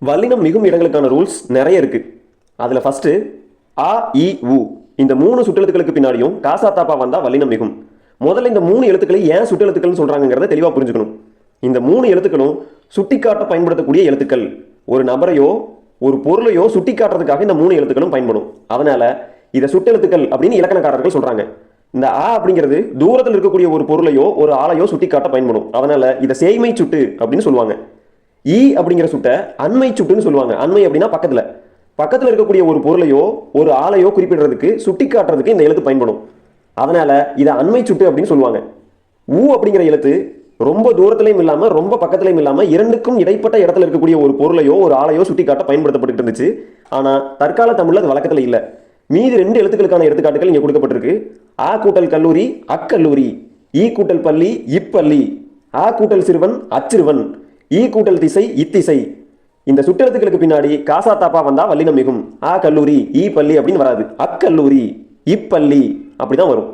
வல்லினம் மிகும் இடங்களுக்கான ரூல்ஸ் நிறைய இருக்கு. அதுல ஃபர்ஸ்ட் ஆ இ உ இந்த 3 சுற்றெழுத்துக்களுக்கு பின்னாடியும் காசா தாப்பா வந்தா வல்லினம் மிகும். முதல்ல இந்த 3 எழுத்துக்களை ஏன் சுற்றெழுத்துக்கள்னு சொல்றாங்கிறத தெளிவா புரிஞ்சுக்கணும். இந்த 3 எழுத்துக்களும் சுட்டிக்காட்ட பயன்படுத்தக்கூடிய எழுத்துக்கள். ஒரு நபரையோ ஒரு பொருளையோ சுட்டிக்காட்டுறதுக்காக இந்த 3 எழுத்துக்களும் பயன்படும். அதனால இதை சுட்டெழுத்துக்கள் அப்படின்னு இலக்கணக்காரர்கள் சொல்றாங்க. இந்த ஆ அப்படிங்கிறது தூரத்தில் இருக்கக்கூடிய ஒரு பொருளையோ ஒரு ஆளையோ சுட்டிக்காட்ட பயன்படும். அதனால இதை சேய்மை சுட்டு அப்படின்னு சொல்லுவாங்க. ஈ அப்படிங்கிற சுட்ட அண்மை சுட்டுன்னு சொல்லுவாங்க. அண்மை அப்படின்னா பக்கத்தில் இருக்கக்கூடிய ஒரு பொருளையோ ஒரு ஆளையோ குறிப்பிடுறதுக்கு சுட்டி காட்டுறதுக்கு இந்த எழுத்து பயன்படும். அதனால இதை அண்மை சுட்டு அப்படின்னு சொல்லுவாங்க. ஊ அப்படிங்கிற எழுத்து ரொம்ப தூரத்திலையும் இல்லாம ரொம்ப பக்கத்திலையும் இல்லாம இரண்டுக்கும் இடைப்பட்ட இடத்துல இருக்கக்கூடிய ஒரு பொருளையோ ஒரு ஆளையோ சுட்டி காட்ட பயன்படுத்தப்பட்டு இருந்துச்சு. ஆனா தற்கால தமிழ்ல அது வழக்கத்துல இல்ல. மீதி 2 எழுத்துக்களுக்கான எடுத்துக்காட்டுகள் இங்க கொடுக்கப்பட்டிருக்கு. ஆ கூட்டல் கல்லூரி அக்கல்லூரி, ஈ கூட்டல் பள்ளி இப்பள்ளி, ஆ கூட்டல் சிறுவன் அச்சிறுவன், ஈ கூட்டல் திசை இத்திசை. இந்த சுற்றெழுத்துக்களுக்கு பின்னாடி காசா தாப்பா வந்தா வல்லினம் மிகும். ஆ கல்லூரி ஈ பள்ளி அப்படின்னு வராது. அக்கல்லூரி இப்பள்ளி அப்படிதான் வரும்.